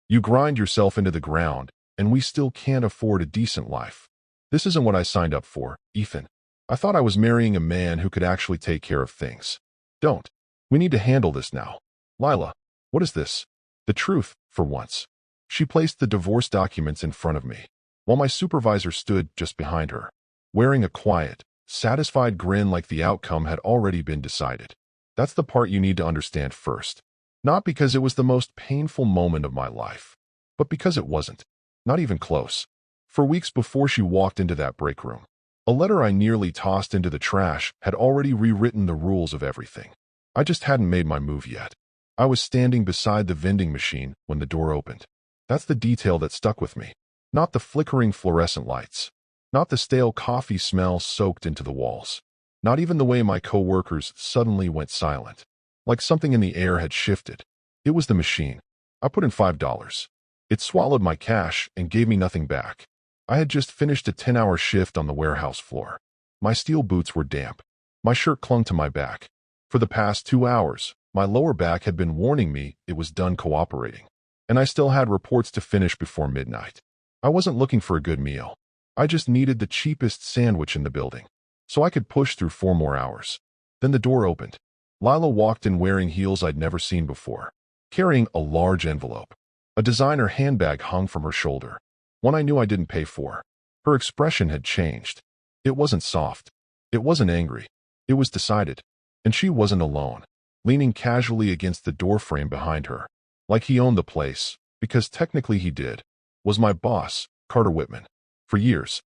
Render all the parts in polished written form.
You grind yourself into the ground, and we still can't afford a decent life. This isn't what I signed up for, Ethan. I thought I was marrying a man who could actually take care of things. Don't. We need to handle this now. Lila, what is this? The truth, for once. She placed the divorce documents in front of me, while my supervisor stood just behind her, wearing a quiet, satisfied grin like the outcome had already been decided. That's the part you need to understand first. Not because it was the most painful moment of my life, but because it wasn't. Not even close. For weeks before she walked into that break room, a letter I nearly tossed into the trash had already rewritten the rules of everything. I just hadn't made my move yet. I was standing beside the vending machine when the door opened. That's the detail that stuck with me. Not the flickering fluorescent lights. Not the stale coffee smell soaked into the walls. Not even the way my coworkers suddenly went silent. Like something in the air had shifted. It was the machine. I put in $5. It swallowed my cash and gave me nothing back. I had just finished a 10-hour shift on the warehouse floor. My steel boots were damp. My shirt clung to my back. For the past 2 hours, my lower back had been warning me it was done cooperating. And I still had reports to finish before midnight. I wasn't looking for a good meal. I just needed the cheapest sandwich in the building, so I could push through 4 more hours. Then the door opened. Lila walked in wearing heels I'd never seen before, carrying a large envelope. A designer handbag hung from her shoulder, one I knew I didn't pay for. Her expression had changed. It wasn't soft. It wasn't angry. It was decided. And she wasn't alone, leaning casually against the doorframe behind her, like he owned the place, because technically he did, was my boss, Carter Whitman. For years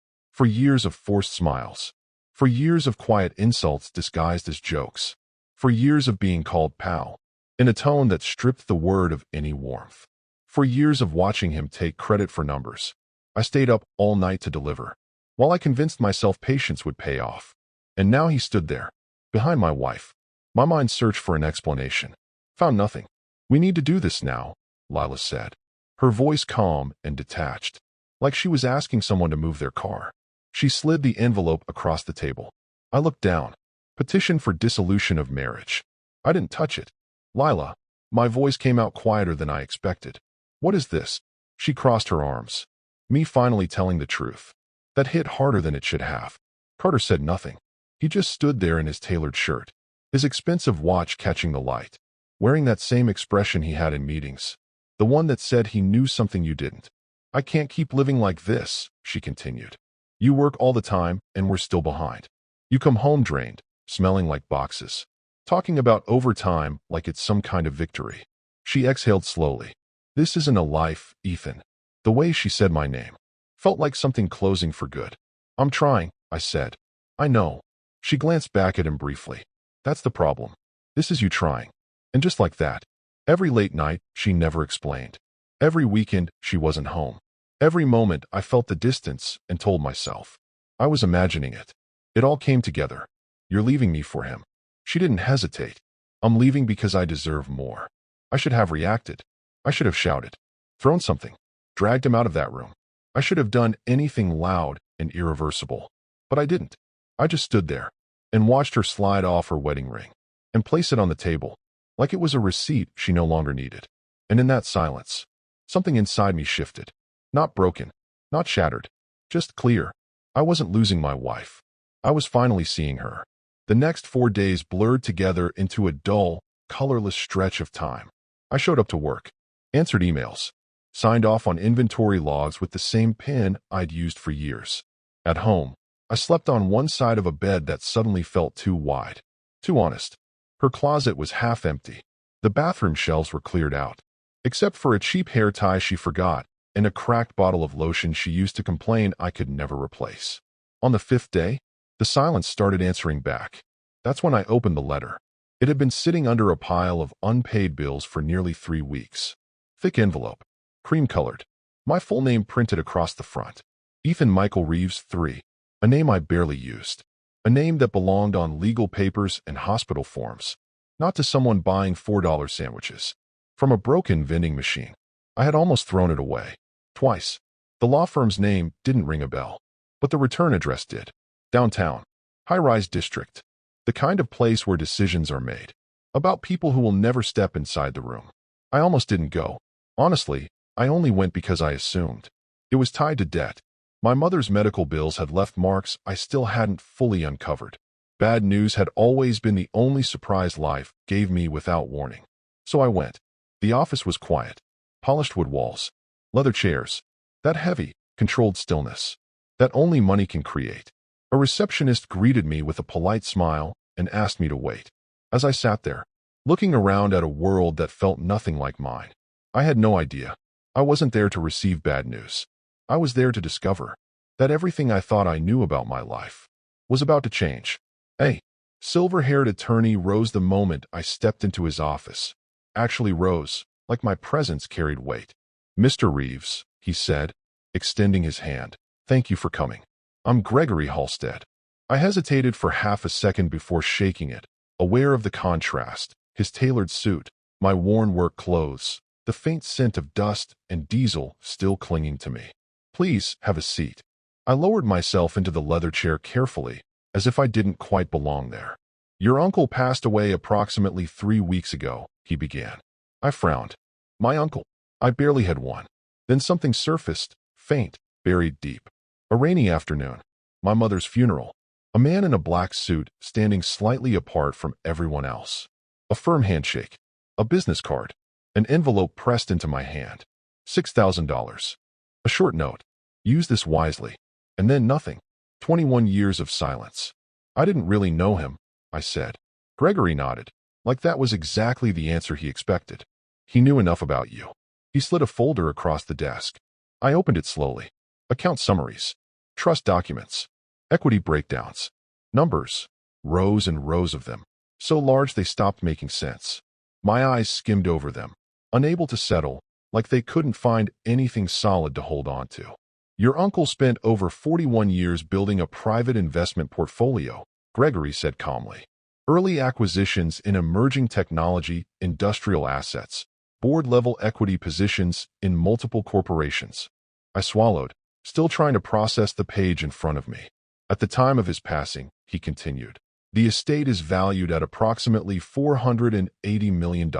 of forced smiles, for years of quiet insults disguised as jokes, for years of being called pal, in a tone that stripped the word of any warmth, for years of watching him take credit for numbers. I stayed up all night to deliver, while I convinced myself patience would pay off. And now he stood there, behind my wife. My mind searched for an explanation. Found nothing. We need to do this now, Lila said, her voice calm and detached, like she was asking someone to move their car. She slid the envelope across the table. I looked down. Petition for dissolution of marriage. I didn't touch it. Lila, my voice came out quieter than I expected. What is this? She crossed her arms. Me finally telling the truth. That hit harder than it should have. Carter said nothing. He just stood there in his tailored shirt, his expensive watch catching the light, wearing that same expression he had in meetings, the one that said he knew something you didn't. I can't keep living like this, she continued. You work all the time, and we're still behind. You come home drained, smelling like boxes, talking about overtime like it's some kind of victory. She exhaled slowly. This isn't a life, Ethan. The way she said my name felt like something closing for good. I'm trying, I said. I know. She glanced back at him briefly. That's the problem. This is you trying. And just like that, every late night, she never explained. Every weekend, she wasn't home. Every moment, I felt the distance and told myself. I was imagining it. It all came together. You're leaving me for him. She didn't hesitate. I'm leaving because I deserve more. I should have reacted. I should have shouted. Thrown something. Dragged him out of that room. I should have done anything loud and irreversible. But I didn't. I just stood there and watched her slide off her wedding ring and place it on the table, like it was a receipt she no longer needed. And in that silence, something inside me shifted. Not broken, not shattered, just clear. I wasn't losing my wife. I was finally seeing her. The next 4 days blurred together into a dull, colorless stretch of time. I showed up to work, answered emails, signed off on inventory logs with the same pen I'd used for years. At home, I slept on one side of a bed that suddenly felt too wide, too honest. Her closet was half empty. The bathroom shelves were cleared out, except for a cheap hair tie she forgot and a cracked bottle of lotion she used to complain I could never replace. On the 5th day, the silence started answering back. That's when I opened the letter. It had been sitting under a pile of unpaid bills for nearly 3 weeks. Thick envelope, cream-colored. My full name printed across the front. Ethan Michael Reeves, 3. A name I barely used. A name that belonged on legal papers and hospital forms, not to someone buying $4 sandwiches from a broken vending machine. I had almost thrown it away. Twice. The law firm's name didn't ring a bell, but the return address did. Downtown. High-rise district. The kind of place where decisions are made about people who will never step inside the room. I almost didn't go. Honestly, I only went because I assumed. It was tied to debt. My mother's medical bills had left marks I still hadn't fully uncovered. Bad news had always been the only surprise life gave me without warning. So I went. The office was quiet. Polished wood walls. Leather chairs. That heavy, controlled stillness. That only money can create. A receptionist greeted me with a polite smile and asked me to wait. As I sat there, looking around at a world that felt nothing like mine, I had no idea. I wasn't there to receive bad news. I was there to discover that everything I thought I knew about my life was about to change. A silver-haired attorney rose the moment I stepped into his office. Actually rose, like my presence carried weight. "Mr. Reeves," he said, extending his hand. "Thank you for coming. I'm Gregory Halstead." I hesitated for half a second before shaking it, aware of the contrast, his tailored suit, my worn work clothes, the faint scent of dust and diesel still clinging to me. "Please, have a seat." I lowered myself into the leather chair carefully, as if I didn't quite belong there. "Your uncle passed away approximately 3 weeks ago," he began. I frowned. My uncle? I barely had one. Then something surfaced, faint, buried deep. A rainy afternoon. My mother's funeral. A man in a black suit standing slightly apart from everyone else. A firm handshake. A business card. An envelope pressed into my hand. $6,000. A short note. "Use this wisely." And then nothing. 21 years of silence. "I didn't really know him," I said. Gregory nodded, like that was exactly the answer he expected. "He knew enough about you." He slid a folder across the desk. I opened it slowly. Account summaries. Trust documents. Equity breakdowns. Numbers. Rows and rows of them. So large they stopped making sense. My eyes skimmed over them, unable to settle, like they couldn't find anything solid to hold on to. "Your uncle spent over 41 years building a private investment portfolio," Gregory said calmly. "Early acquisitions in emerging technology, industrial assets, board-level equity positions in multiple corporations." I swallowed, still trying to process the page in front of me. "At the time of his passing," he continued, "the estate is valued at approximately $480 million.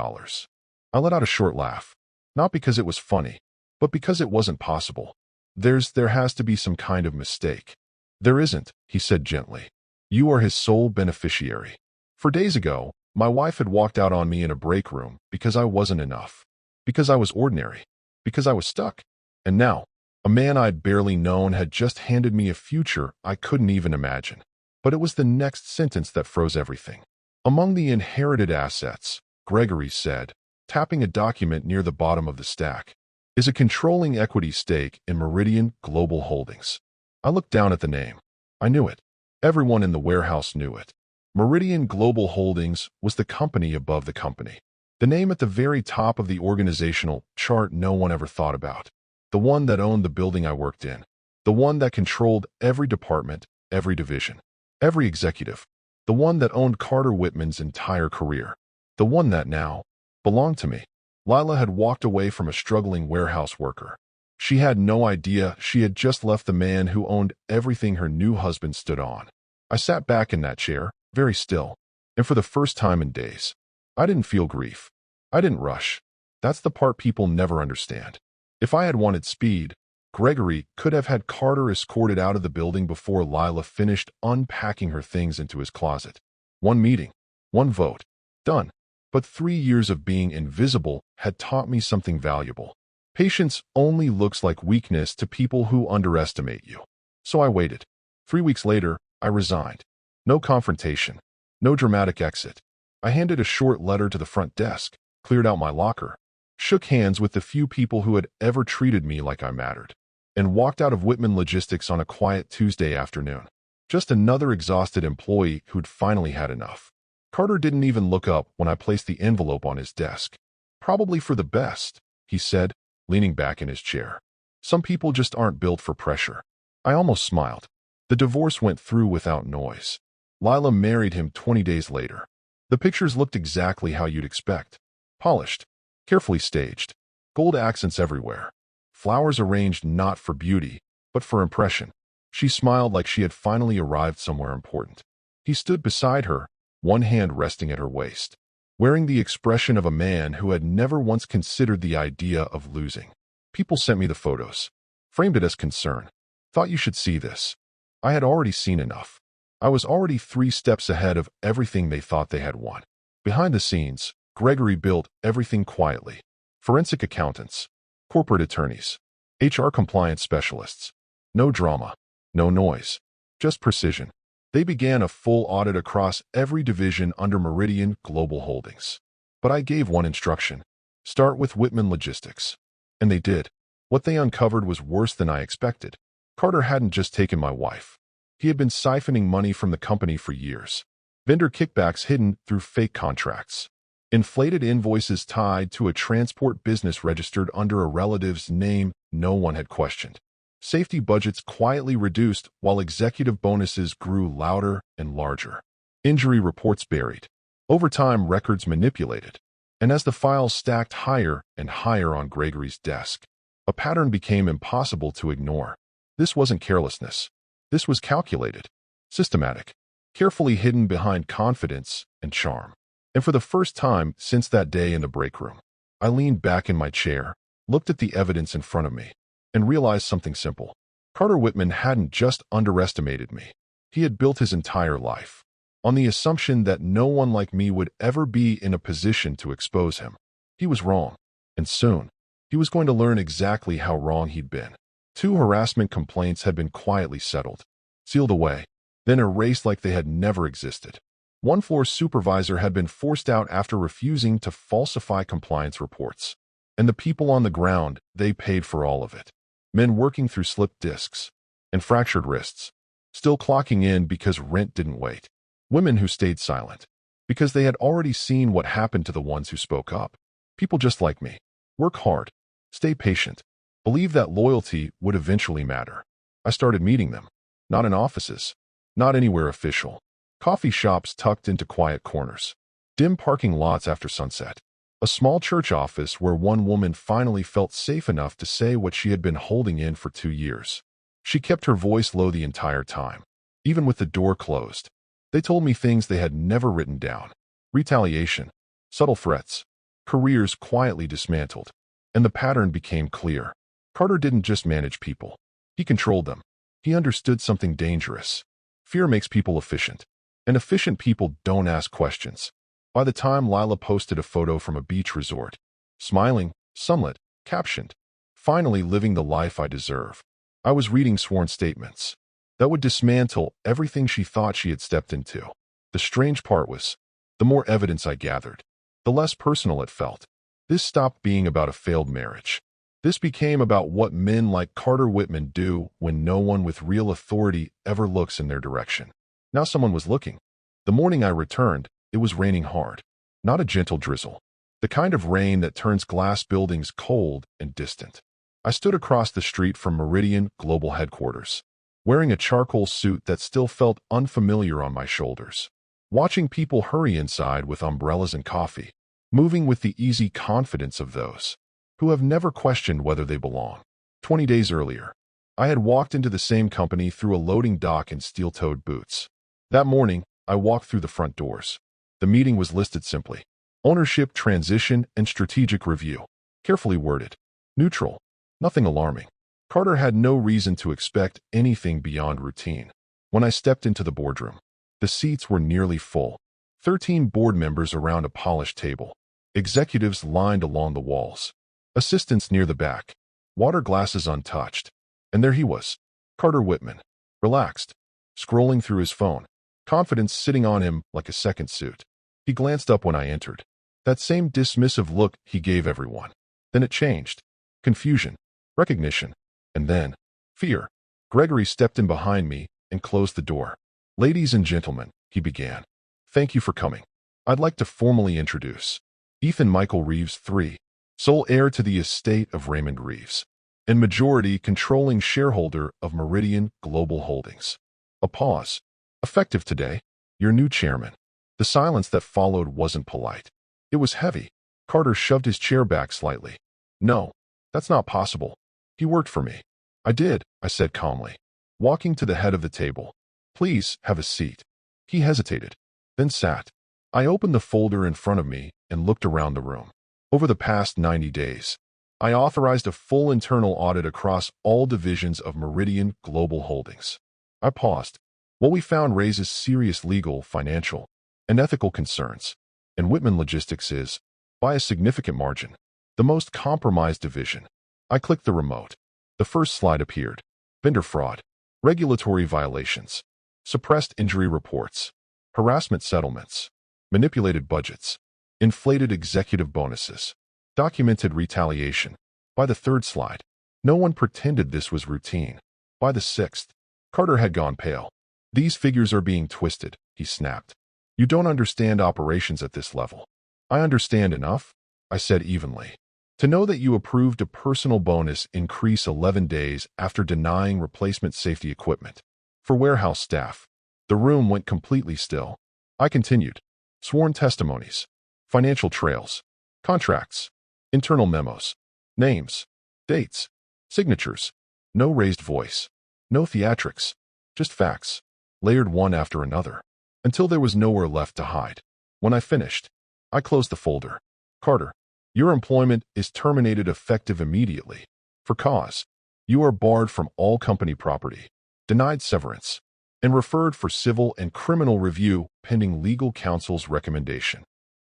I let out a short laugh, not because it was funny, but because it wasn't possible. There has to be some kind of mistake." "There isn't," he said gently. "You are his sole beneficiary." For days ago, my wife had walked out on me in a break room because I wasn't enough, because I was ordinary, because I was stuck. And now, a man I'd barely known had just handed me a future I couldn't even imagine. But it was the next sentence that froze everything. "Among the inherited assets," Gregory said, tapping a document near the bottom of the stack, "is a controlling equity stake in Meridian Global Holdings." I looked down at the name. I knew it. Everyone in the warehouse knew it. Meridian Global Holdings was the company above the company. The name at the very top of the organizational chart no one ever thought about. The one that owned the building I worked in. The one that controlled every department, every division, every executive. The one that owned Carter Whitman's entire career. The one that now belonged to me. Lila had walked away from a struggling warehouse worker. She had no idea she had just left the man who owned everything her new husband stood on. I sat back in that chair, very still, and for the first time in days, I didn't feel grief. I didn't rush. That's the part people never understand. If I had wanted speed, Gregory could have had Carter escorted out of the building before Lila finished unpacking her things into his closet. One meeting, one vote, done. But 3 years of being invisible had taught me something valuable. Patience only looks like weakness to people who underestimate you. So I waited. 3 weeks later, I resigned. No confrontation. No dramatic exit. I handed a short letter to the front desk, cleared out my locker, shook hands with the few people who had ever treated me like I mattered, and walked out of Whitman Logistics on a quiet Tuesday afternoon. Just another exhausted employee who'd finally had enough. Carter didn't even look up when I placed the envelope on his desk. "Probably for the best," he said, leaning back in his chair. "Some people just aren't built for pressure." I almost smiled. The divorce went through without noise. Lila married him 20 days later. The pictures looked exactly how you'd expect. Polished, carefully staged, gold accents everywhere. Flowers arranged not for beauty, but for impression. She smiled like she had finally arrived somewhere important. He stood beside her, one hand resting at her waist, wearing the expression of a man who had never once considered the idea of losing. People sent me the photos. Framed it as concern. Thought you should see this. I had already seen enough. I was already 3 steps ahead of everything they thought they had won. Behind the scenes, Gregory built everything quietly. Forensic accountants, corporate attorneys, HR compliance specialists. No drama, no noise, just precision. They began a full audit across every division under Meridian Global Holdings. But I gave one instruction. Start with Whitman Logistics. And they did. What they uncovered was worse than I expected. Carter hadn't just taken my wife. He had been siphoning money from the company for years. Vendor kickbacks hidden through fake contracts. Inflated invoices tied to a transport business registered under a relative's name no one had questioned. Safety budgets quietly reduced while executive bonuses grew louder and larger. Injury reports buried. Overtime records manipulated. And as the files stacked higher and higher on Gregory's desk, a pattern became impossible to ignore. This wasn't carelessness. This was calculated, systematic, carefully hidden behind confidence and charm. And for the first time since that day in the break room, I leaned back in my chair, looked at the evidence in front of me, and realized something simple. Carter Whitman hadn't just underestimated me. He had built his entire life on the assumption that no one like me would ever be in a position to expose him. He was wrong, and soon, he was going to learn exactly how wrong he'd been. 2 harassment complaints had been quietly settled, sealed away, then erased like they had never existed. 1 floor supervisor had been forced out after refusing to falsify compliance reports. And the people on the ground, they paid for all of it. Men working through slipped discs and fractured wrists, still clocking in because rent didn't wait. Women who stayed silent because they had already seen what happened to the ones who spoke up. People just like me. Work hard. Stay patient. Believe that loyalty would eventually matter. I started meeting them. Not in offices. Not anywhere official. Coffee shops tucked into quiet corners. Dim parking lots after sunset. A small church office where one woman finally felt safe enough to say what she had been holding in for 2 years. She kept her voice low the entire time, even with the door closed. They told me things they had never written down. Retaliation, subtle threats, careers quietly dismantled. And the pattern became clear. Carter didn't just manage people. He controlled them. He understood something dangerous. Fear makes people efficient. And efficient people don't ask questions. By the time Lila posted a photo from a beach resort, smiling, sunlit, captioned, "Finally living the life I deserve," I was reading sworn statements that would dismantle everything she thought she had stepped into. The strange part was, the more evidence I gathered, the less personal it felt. This stopped being about a failed marriage. This became about what men like Carter Whitman do when no one with real authority ever looks in their direction. Now someone was looking. The morning I returned, it was raining hard. Not a gentle drizzle. The kind of rain that turns glass buildings cold and distant. I stood across the street from Meridian Global Headquarters, wearing a charcoal suit that still felt unfamiliar on my shoulders. Watching people hurry inside with umbrellas and coffee, moving with the easy confidence of those who have never questioned whether they belong. 20 days earlier, I had walked into the same company through a loading dock in steel-toed boots. That morning, I walked through the front doors. The meeting was listed simply: ownership transition and strategic review. Carefully worded. Neutral. Nothing alarming. Carter had no reason to expect anything beyond routine. When I stepped into the boardroom, the seats were nearly full. 13 board members around a polished table. Executives lined along the walls. Assistants near the back. Water glasses untouched. And there he was, Carter Whitman, relaxed, scrolling through his phone, confidence sitting on him like a second suit. He glanced up when I entered. That same dismissive look he gave everyone. Then it changed. Confusion, recognition, and then fear. Gregory stepped in behind me and closed the door. "Ladies and gentlemen," he began. "Thank you for coming. I'd like to formally introduce Ethan Michael Reeves III, sole heir to the estate of Raymond Reeves, and majority controlling shareholder of Meridian Global Holdings." A pause. "Effective today, your new chairman." The silence that followed wasn't polite. It was heavy. Carter shoved his chair back slightly. "No, that's not possible. He worked for me." "I did," I said calmly, walking to the head of the table. "Please have a seat." He hesitated, then sat. I opened the folder in front of me and looked around the room. Over the past 90 days, I authorized a full internal audit across all divisions of Meridian Global Holdings. I paused. What we found raises serious legal, financial, and ethical concerns, and Whitman Logistics is, by a significant margin, the most compromised division. I clicked the remote. The first slide appeared. Vendor fraud, regulatory violations, suppressed injury reports, harassment settlements, manipulated budgets, inflated executive bonuses, documented retaliation. By the third slide, no one pretended this was routine. By the sixth, Carter had gone pale. These figures are being twisted, he snapped. You don't understand operations at this level. I understand enough, I said evenly. To know that you approved a personal bonus increase 11 days after denying replacement safety equipment. For warehouse staff, the room went completely still. I continued. Sworn testimonies, financial trails, contracts, internal memos, names, dates, signatures. No raised voice, no theatrics, just facts, layered one after another, until there was nowhere left to hide. When I finished, I closed the folder. Carter, your employment is terminated effective immediately. For cause, you are barred from all company property, denied severance, and referred for civil and criminal review pending legal counsel's recommendation.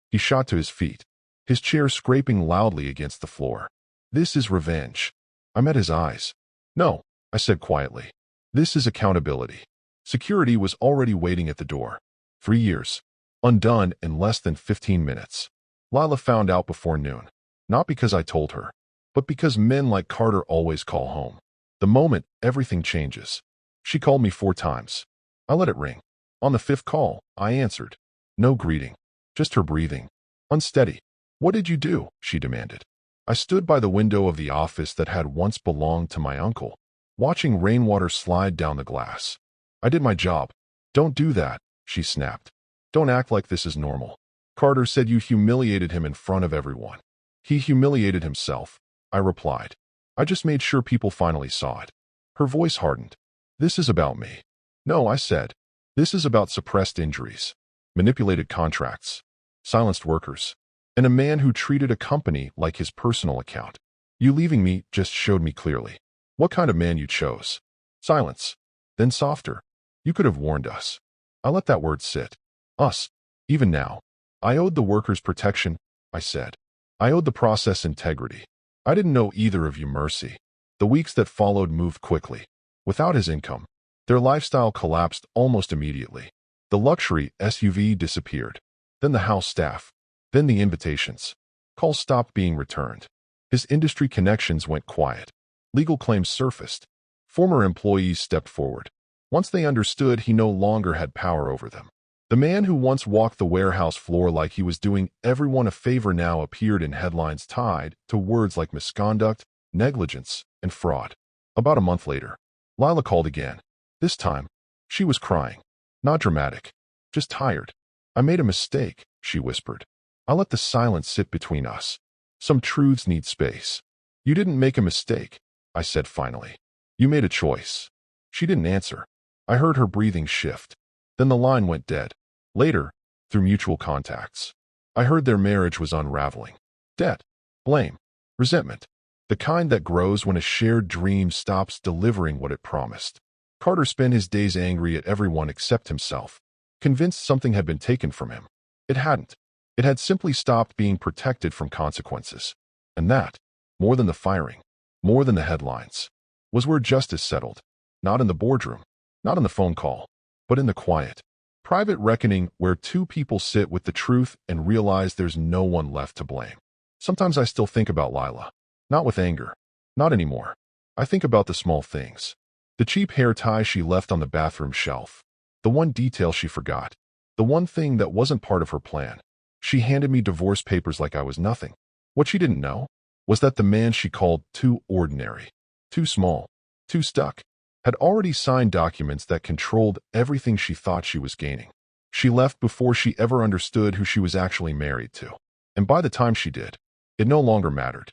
He shot to his feet, his chair scraping loudly against the floor. This is revenge. I met his eyes. No, I said quietly. This is accountability. Security was already waiting at the door. 3 years. Undone in less than 15 minutes. Lila found out before noon. Not because I told her, but because men like Carter always call home. The moment, everything changes. She called me 4 times. I let it ring. On the 5th call, I answered. No greeting. Just her breathing. Unsteady. What did you do? She demanded. I stood by the window of the office that had once belonged to my uncle, watching rainwater slide down the glass. I did my job. Don't do that, she snapped. Don't act like this is normal. Carter said you humiliated him in front of everyone. He humiliated himself, I replied. I just made sure people finally saw it. Her voice hardened. This is about me. No, I said. This is about suppressed injuries, manipulated contracts, silenced workers, and a man who treated a company like his personal account. You leaving me just showed me clearly what kind of man you chose. Silence. Then softer. You could have warned us. I let that word sit. Us. Even now. I owed the workers protection, I said. I owed the process integrity. I didn't know either of you mercy. The weeks that followed moved quickly. Without his income, their lifestyle collapsed almost immediately. The luxury SUV disappeared. Then the house staff. Then the invitations. Calls stopped being returned. His industry connections went quiet. Legal claims surfaced. Former employees stepped forward. Once they understood he no longer had power over them. The man who once walked the warehouse floor like he was doing everyone a favor now appeared in headlines tied to words like misconduct, negligence, and fraud. About a month later, Lila called again. This time, she was crying. Not dramatic, just tired. I made a mistake, she whispered. I let the silence sit between us. Some truths need space. You didn't make a mistake, I said finally. You made a choice. She didn't answer. I heard her breathing shift. Then the line went dead. Later, through mutual contacts, I heard their marriage was unraveling. Debt, blame, resentment. The kind that grows when a shared dream stops delivering what it promised. Carter spent his days angry at everyone except himself, convinced something had been taken from him. It hadn't. It had simply stopped being protected from consequences. And that, more than the firing, more than the headlines, was where justice settled. Not in the boardroom, not in the phone call, but in the quiet, private reckoning where 2 people sit with the truth and realize there's no one left to blame. Sometimes I still think about Lila. Not with anger. Not anymore. I think about the small things. The cheap hair tie she left on the bathroom shelf. The one detail she forgot. The one thing that wasn't part of her plan. She handed me divorce papers like I was nothing. What she didn't know was that the man she called too ordinary, too small, too stuck, had already signed documents that controlled everything she thought she was gaining. She left before she ever understood who she was actually married to. And by the time she did, it no longer mattered.